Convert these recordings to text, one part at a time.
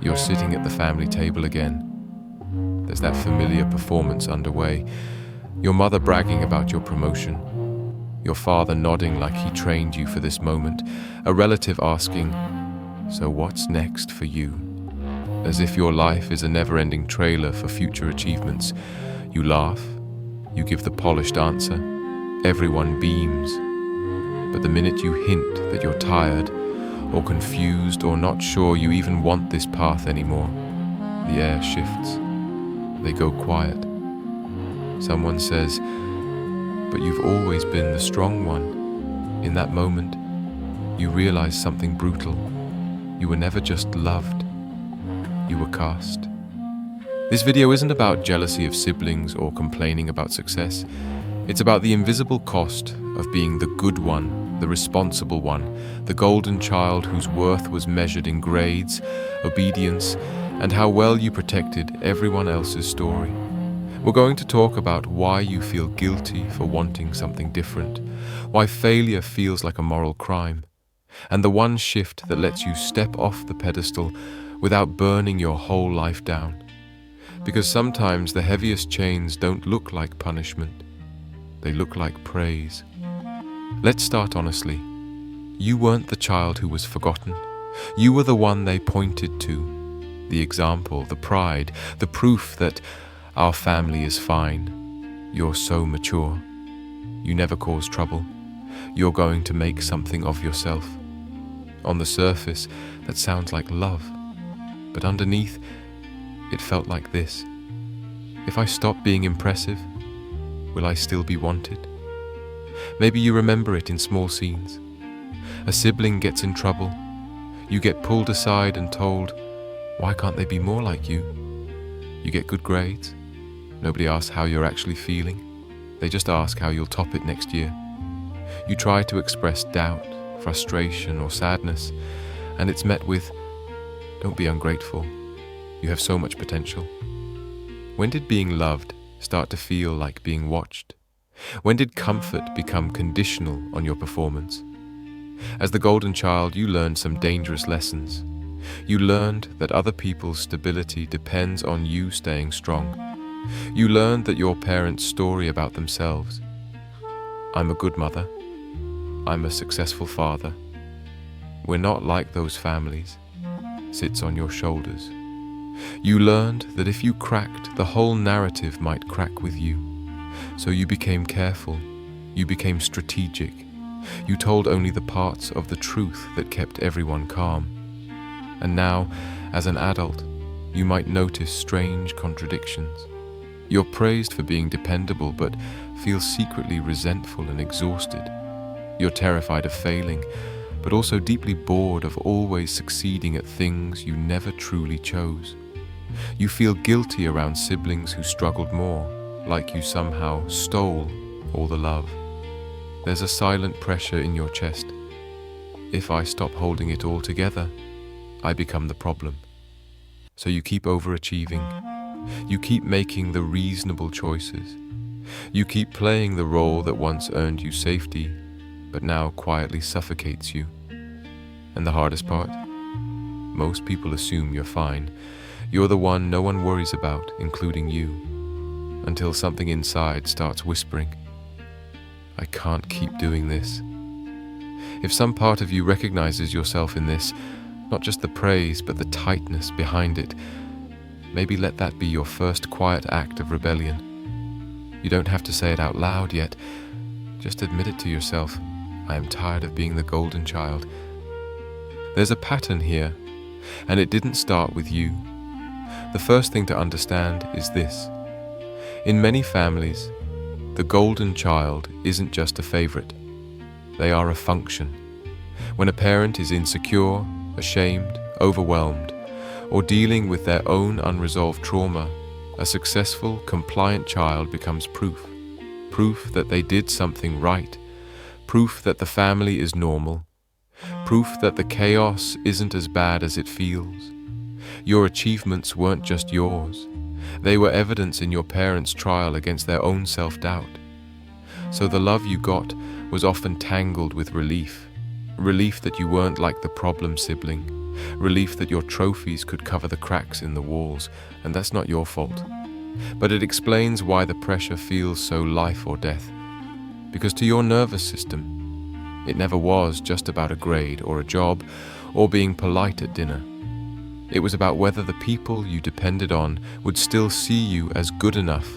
You're sitting at the family table again. There's that familiar performance underway. Your mother bragging about your promotion. Your father nodding like he trained you for this moment. A relative asking, "So what's next for you?" As if your life is a never-ending trailer for future achievements. You laugh. You give the polished answer. Everyone beams. But the minute you hint that you're tired, or confused, or not sure you even want this path anymore, the air shifts. They go quiet. Someone says, "But you've always been the strong one." In that moment, you realize something brutal. You were never just loved. You were cast. This video isn't about jealousy of siblings or complaining about success. It's about the invisible cost of being the good one, the responsible one, the golden child whose worth was measured in grades, obedience, and how well you protected everyone else's story. We're going to talk about why you feel guilty for wanting something different, why failure feels like a moral crime, and the one shift that lets you step off the pedestal without burning your whole life down. Because sometimes the heaviest chains don't look like punishment. They look like praise. Let's start honestly. You weren't the child who was forgotten. You were the one they pointed to. The example, the pride, the proof that our family is fine. You're so mature. You never cause trouble. You're going to make something of yourself. On the surface, that sounds like love. But underneath, it felt like this. If I stop being impressive, will I still be wanted? Maybe you remember it in small scenes. A sibling gets in trouble. You get pulled aside and told, "Why can't they be more like you?" You get good grades. Nobody asks how you're actually feeling. They just ask how you'll top it next year. You try to express doubt, frustration, or sadness, and it's met with, "Don't be ungrateful. You have so much potential." When did being loved start to feel like being watched? When did comfort become conditional on your performance? As the golden child, you learned some dangerous lessons. You learned that other people's stability depends on you staying strong. You learned that your parents' story about themselves, "I'm a good mother. I'm a successful father. We're not like those families," sits on your shoulders. You learned that if you cracked, the whole narrative might crack with you. So you became careful. You became strategic. You told only the parts of the truth that kept everyone calm. And now, as an adult, you might notice strange contradictions. You're praised for being dependable, but feel secretly resentful and exhausted. You're terrified of failing, but also deeply bored of always succeeding at things you never truly chose. You feel guilty around siblings who struggled more, like you somehow stole all the love. There's a silent pressure in your chest. If I stop holding it all together, I become the problem. So you keep overachieving. You keep making the reasonable choices. You keep playing the role that once earned you safety, but now quietly suffocates you. And the hardest part? Most people assume you're fine. You're the one no one worries about, including you. Until something inside starts whispering, "I can't keep doing this." If some part of you recognizes yourself in this, not just the praise, but the tightness behind it, maybe let that be your first quiet act of rebellion. You don't have to say it out loud yet. Just admit it to yourself. I am tired of being the golden child. There's a pattern here, and it didn't start with you. The first thing to understand is this. In many families, the golden child isn't just a favorite. They are a function. When a parent is insecure, ashamed, overwhelmed, or dealing with their own unresolved trauma, a successful, compliant child becomes proof. Proof that they did something right. Proof that the family is normal. Proof that the chaos isn't as bad as it feels. Your achievements weren't just yours. They were evidence in your parents' trial against their own self-doubt. So the love you got was often tangled with relief. Relief that you weren't like the problem sibling. Relief that your trophies could cover the cracks in the walls, and that's not your fault. But it explains why the pressure feels so life or death. Because to your nervous system, it never was just about a grade or a job or being polite at dinner. It was about whether the people you depended on would still see you as good enough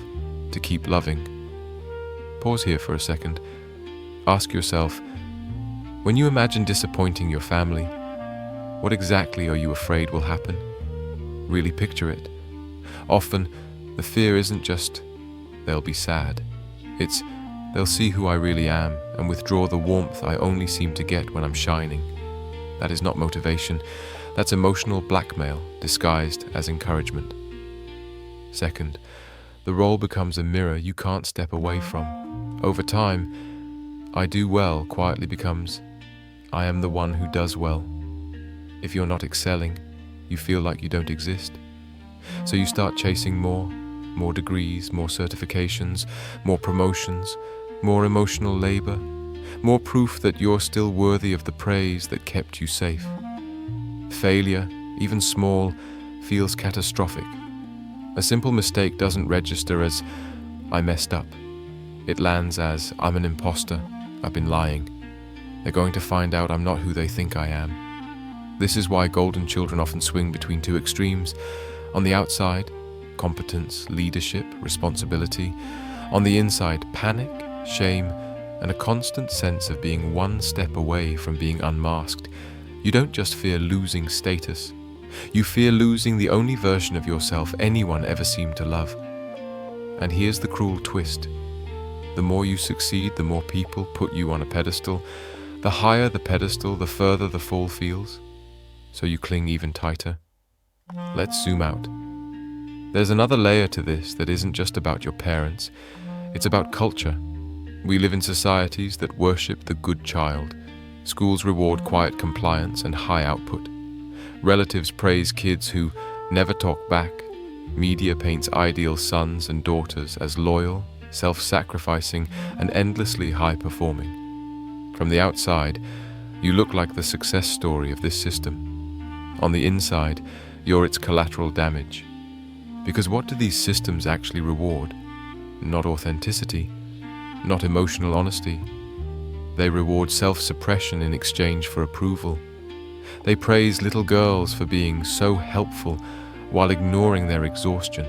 to keep loving. Pause here for a second. Ask yourself, when you imagine disappointing your family, what exactly are you afraid will happen? Really picture it. Often, the fear isn't just, they'll be sad. It's, they'll see who I really am and withdraw the warmth I only seem to get when I'm shining. That is not motivation. That's emotional blackmail disguised as encouragement. Second, the role becomes a mirror you can't step away from. Over time, I do well quietly becomes, I am the one who does well. If you're not excelling, you feel like you don't exist. So you start chasing more degrees, more certifications, more promotions, more emotional labor, more proof that you're still worthy of the praise that kept you safe. Failure, even small, feels catastrophic. A simple mistake doesn't register as, I messed up. It lands as, I'm an imposter, I've been lying. They're going to find out I'm not who they think I am. This is why golden children often swing between two extremes. On the outside, competence, leadership, responsibility. On the inside, panic, shame, and a constant sense of being one step away from being unmasked. You don't just fear losing status. You fear losing the only version of yourself anyone ever seemed to love. And here's the cruel twist. The more you succeed, the more people put you on a pedestal. The higher the pedestal, the further the fall feels. So you cling even tighter. Let's zoom out. There's another layer to this that isn't just about your parents. It's about culture. We live in societies that worship the good child. Schools reward quiet compliance and high output. Relatives praise kids who never talk back. Media paints ideal sons and daughters as loyal, self-sacrificing, and endlessly high-performing. From the outside, you look like the success story of this system. On the inside, you're its collateral damage. Because what do these systems actually reward? Not authenticity, not emotional honesty. They reward self-suppression in exchange for approval. They praise little girls for being so helpful while ignoring their exhaustion.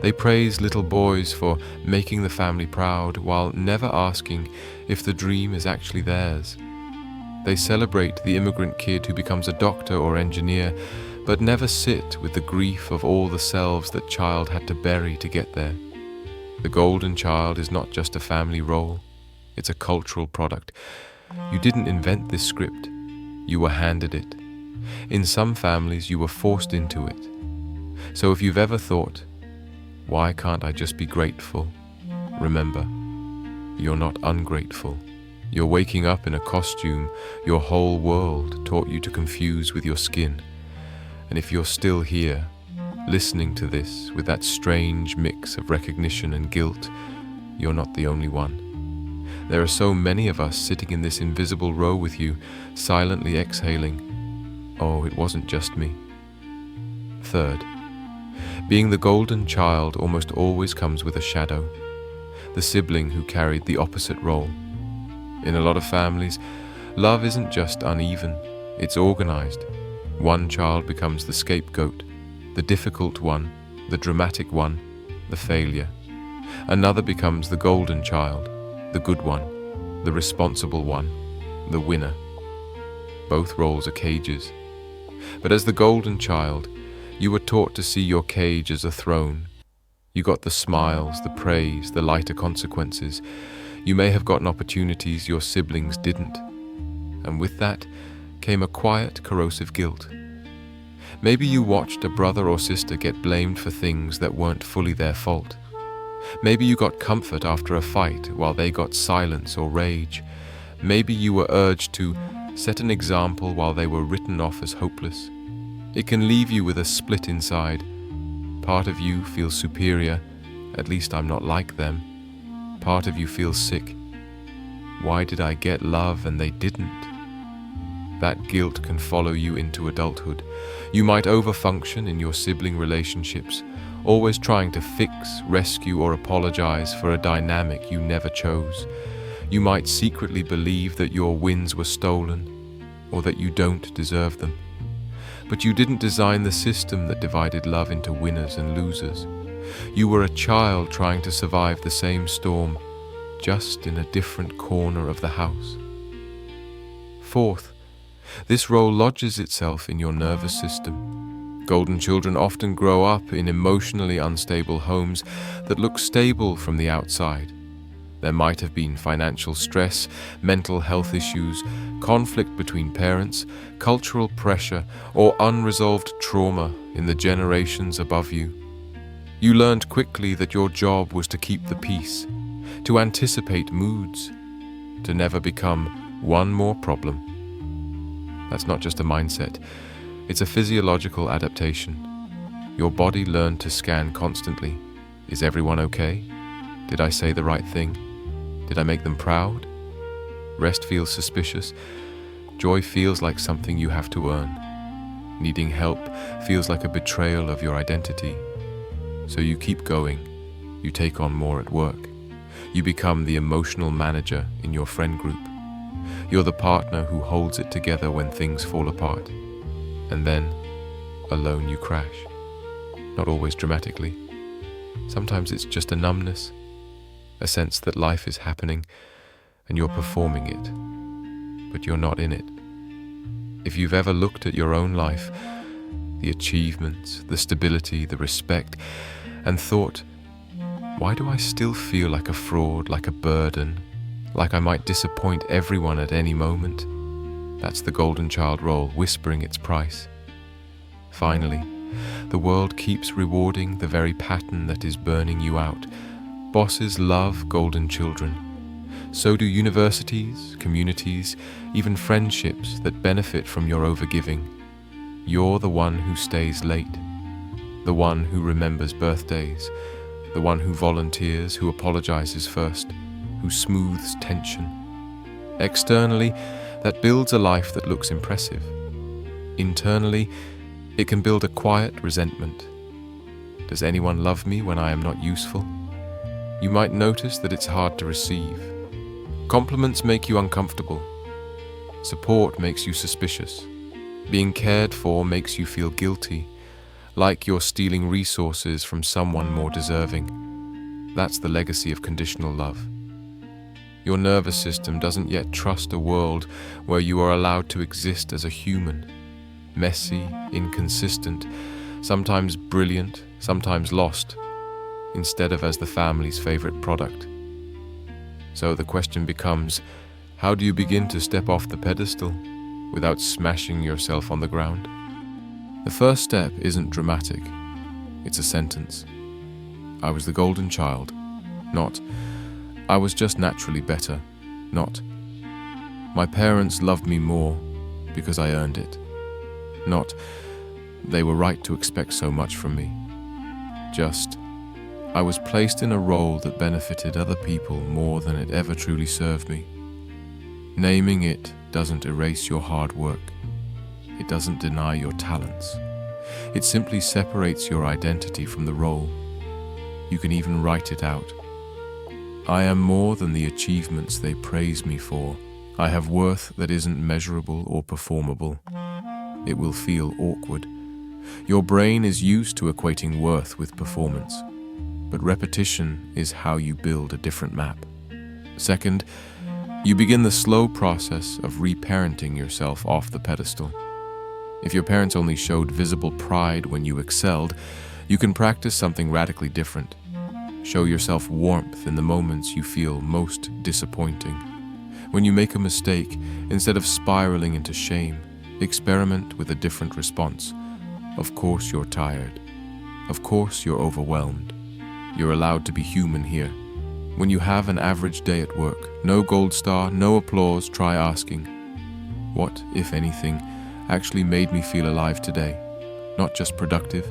They praise little boys for making the family proud while never asking if the dream is actually theirs. They celebrate the immigrant kid who becomes a doctor or engineer, but never sit with the grief of all the selves that child had to bury to get there. The golden child is not just a family role, it's a cultural product. You didn't invent this script, you were handed it. In some families, you were forced into it. So if you've ever thought, why can't I just be grateful? Remember, you're not ungrateful. You're waking up in a costume your whole world taught you to confuse with your skin. And if you're still here, listening to this with that strange mix of recognition and guilt, you're not the only one. There are so many of us sitting in this invisible row with you, silently exhaling, oh, it wasn't just me. Third, being the golden child almost always comes with a shadow, the sibling who carried the opposite role. In a lot of families, love isn't just uneven, it's organized. One child becomes the scapegoat, the difficult one, the dramatic one, the failure. Another becomes the golden child, the good one, the responsible one, the winner. Both roles are cages. But as the golden child, you were taught to see your cage as a throne. You got the smiles, the praise, the lighter consequences. You may have gotten opportunities your siblings didn't. And with that came a quiet, corrosive guilt. Maybe you watched a brother or sister get blamed for things that weren't fully their fault. Maybe you got comfort after a fight while they got silence or rage. Maybe you were urged to set an example while they were written off as hopeless. It can leave you with a split inside. Part of you feels superior, at least I'm not like them. Part of you feels sick. Why did I get love and they didn't? That guilt can follow you into adulthood. You might overfunction in your sibling relationships, always trying to fix, rescue, or apologize for a dynamic you never chose. You might secretly believe that your wins were stolen, or that you don't deserve them. But you didn't design the system that divided love into winners and losers. You were a child trying to survive the same storm, just in a different corner of the house. Fourth, this role lodges itself in your nervous system. Golden children often grow up in emotionally unstable homes that look stable from the outside. There might have been financial stress, mental health issues, conflict between parents, cultural pressure, or unresolved trauma in the generations above you. You learned quickly that your job was to keep the peace, to anticipate moods, to never become one more problem. That's not just a mindset, it's a physiological adaptation. Your body learned to scan constantly. Is everyone okay? Did I say the right thing? Did I make them proud? Rest feels suspicious. Joy feels like something you have to earn. Needing help feels like a betrayal of your identity. So you keep going. You take on more at work. You become the emotional manager in your friend group. You're the partner who holds it together when things fall apart. And then, alone you crash. Not always dramatically. Sometimes it's just a numbness, a sense that life is happening and you're performing it, but you're not in it. If you've ever looked at your own life, the achievements, the stability, the respect, and thought, why do I still feel like a fraud, like a burden, like I might disappoint everyone at any moment? That's the golden child role whispering its price. Finally, the world keeps rewarding the very pattern that is burning you out. Bosses love golden children. So do universities, communities, even friendships that benefit from your overgiving. You're the one who stays late, the one who remembers birthdays, the one who volunteers, who apologizes first, who smooths tension. Externally, that builds a life that looks impressive. Internally, it can build a quiet resentment. Does anyone love me when I am not useful? You might notice that it's hard to receive. Compliments make you uncomfortable. Support makes you suspicious. Being cared for makes you feel guilty, like you're stealing resources from someone more deserving. That's the legacy of conditional love. Your nervous system doesn't yet trust a world where you are allowed to exist as a human. Messy, inconsistent, sometimes brilliant, sometimes lost, instead of as the family's favorite product. So the question becomes, how do you begin to step off the pedestal without smashing yourself on the ground? The first step isn't dramatic. It's a sentence. I was the golden child. Not, I was just naturally better. Not, my parents loved me more because I earned it. Not, they were right to expect so much from me. Just, I was placed in a role that benefited other people more than it ever truly served me. Naming it doesn't erase your hard work. It doesn't deny your talents. It simply separates your identity from the role. You can even write it out. I am more than the achievements they praise me for. I have worth that isn't measurable or performable. It will feel awkward. Your brain is used to equating worth with performance, but repetition is how you build a different map. Second, you begin the slow process of reparenting yourself off the pedestal. If your parents only showed visible pride when you excelled, you can practice something radically different. Show yourself warmth in the moments you feel most disappointing. When you make a mistake, instead of spiraling into shame, experiment with a different response. Of course you're tired. Of course you're overwhelmed. You're allowed to be human here. When you have an average day at work, no gold star, no applause, try asking, what, if anything, actually made me feel alive today? Not just productive.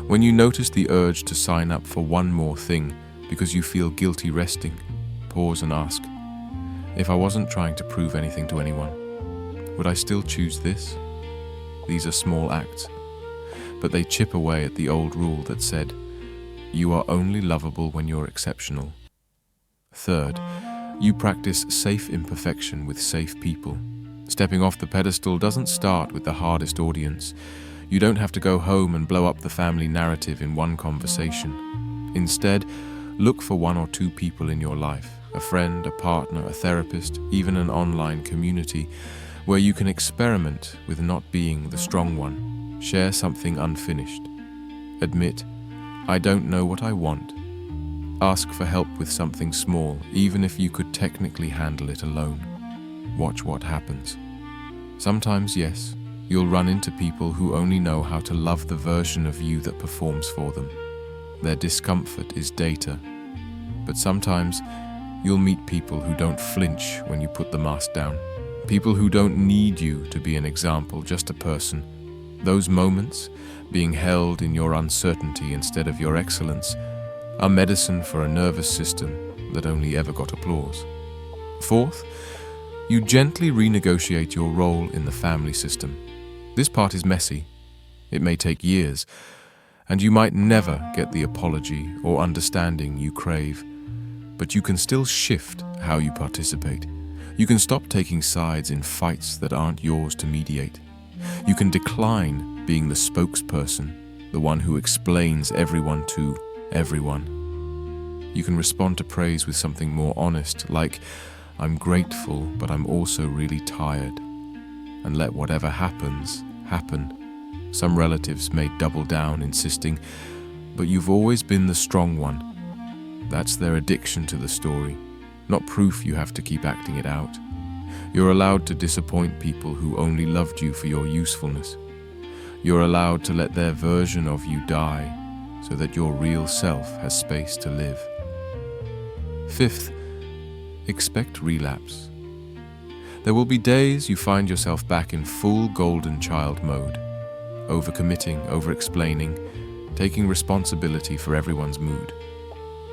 When you notice the urge to sign up for one more thing because you feel guilty resting, pause and ask, if I wasn't trying to prove anything to anyone, Would I still choose this? These are small acts, but they chip away at the old rule that said, you are only lovable when you're exceptional. Third, you practice safe imperfection with safe people. Stepping off the pedestal doesn't start with the hardest audience. You don't have to go home and blow up the family narrative in one conversation. Instead, look for one or two people in your life, a friend, a partner, a therapist, even an online community, where you can experiment with not being the strong one. Share something unfinished. Admit, I don't know what I want. Ask for help with something small, even if you could technically handle it alone. Watch what happens. Sometimes, yes, you'll run into people who only know how to love the version of you that performs for them. Their discomfort is data. But sometimes, you'll meet people who don't flinch when you put the mask down. People who don't need you to be an example, just a person. Those moments, being held in your uncertainty instead of your excellence, are medicine for a nervous system that only ever got applause. Fourth, you gently renegotiate your role in the family system. This part is messy. It may take years, and you might never get the apology or understanding you crave. But you can still shift how you participate. You can stop taking sides in fights that aren't yours to mediate. You can decline being the spokesperson, the one who explains everyone to everyone. You can respond to praise with something more honest, like, I'm grateful, but I'm also really tired. And let whatever happens, happen. Some relatives may double down, insisting, but you've always been the strong one. That's their addiction to the story, not proof you have to keep acting it out. You're allowed to disappoint people who only loved you for your usefulness. You're allowed to let their version of you die, so that your real self has space to live. Fifth, expect relapse. There will be days you find yourself back in full golden child mode, overcommitting, over-explaining, taking responsibility for everyone's mood.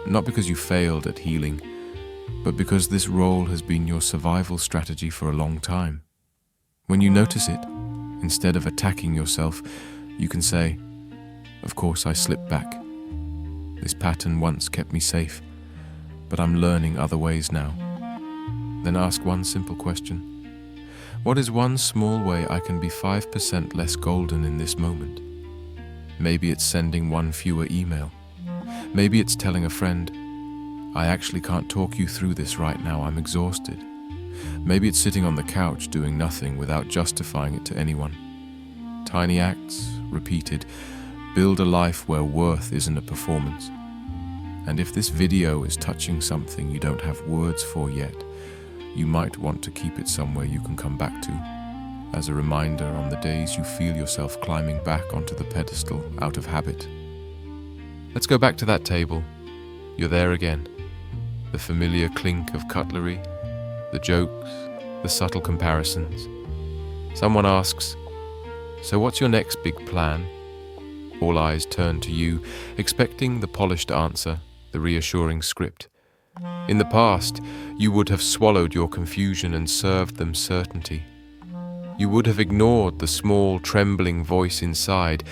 Not because you failed at healing, but because this role has been your survival strategy for a long time. When you notice it, instead of attacking yourself, you can say, of course I slipped back. This pattern once kept me safe, but I'm learning other ways now. Then ask one simple question. What is one small way I can be 5% less golden in this moment? Maybe it's sending one fewer email. Maybe it's telling a friend, I actually can't talk you through this right now, I'm exhausted. Maybe it's sitting on the couch doing nothing without justifying it to anyone. Tiny acts, repeated, build a life where worth isn't a performance. And if this video is touching something you don't have words for yet, you might want to keep it somewhere you can come back to, as a reminder on the days you feel yourself climbing back onto the pedestal out of habit. Let's go back to that table. You're there again. The familiar clink of cutlery, the jokes, the subtle comparisons. Someone asks, so what's your next big plan? All eyes turn to you, expecting the polished answer, the reassuring script. In the past, you would have swallowed your confusion and served them certainty. You would have ignored the small, trembling voice inside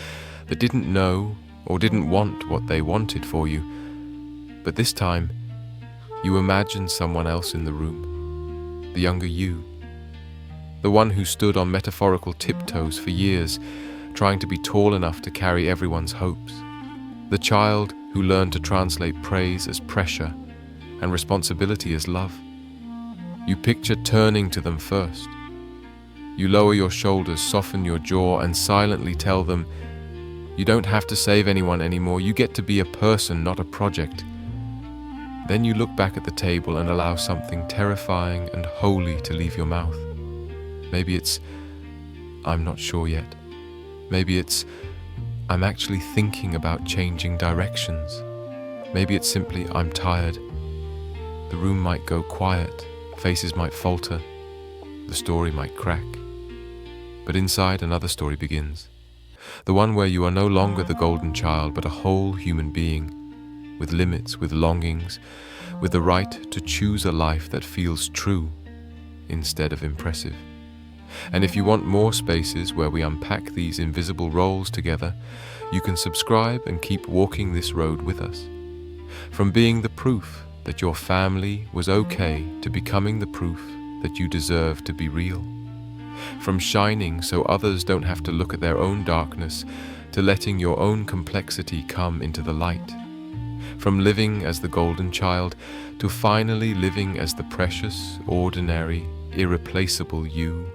that didn't know or didn't want what they wanted for you. But this time, you imagined someone else in the room, the younger you, the one who stood on metaphorical tiptoes for years, trying to be tall enough to carry everyone's hopes, the child who learned to translate praise as pressure and responsibility as love. You picture turning to them first. You lower your shoulders, soften your jaw, and silently tell them, you don't have to save anyone anymore, you get to be a person, not a project. Then you look back at the table and allow something terrifying and holy to leave your mouth. Maybe it's, I'm not sure yet. Maybe it's, I'm actually thinking about changing directions. Maybe it's simply, I'm tired. The room might go quiet, faces might falter, the story might crack. But inside, another story begins. The one where you are no longer the golden child, but a whole human being, with limits, with longings, with the right to choose a life that feels true instead of impressive. And if you want more spaces where we unpack these invisible roles together, you can subscribe and keep walking this road with us. From being the proof that your family was okay to becoming the proof that you deserve to be real. From shining so others don't have to look at their own darkness, to letting your own complexity come into the light. From living as the golden child to finally living as the precious, ordinary, irreplaceable you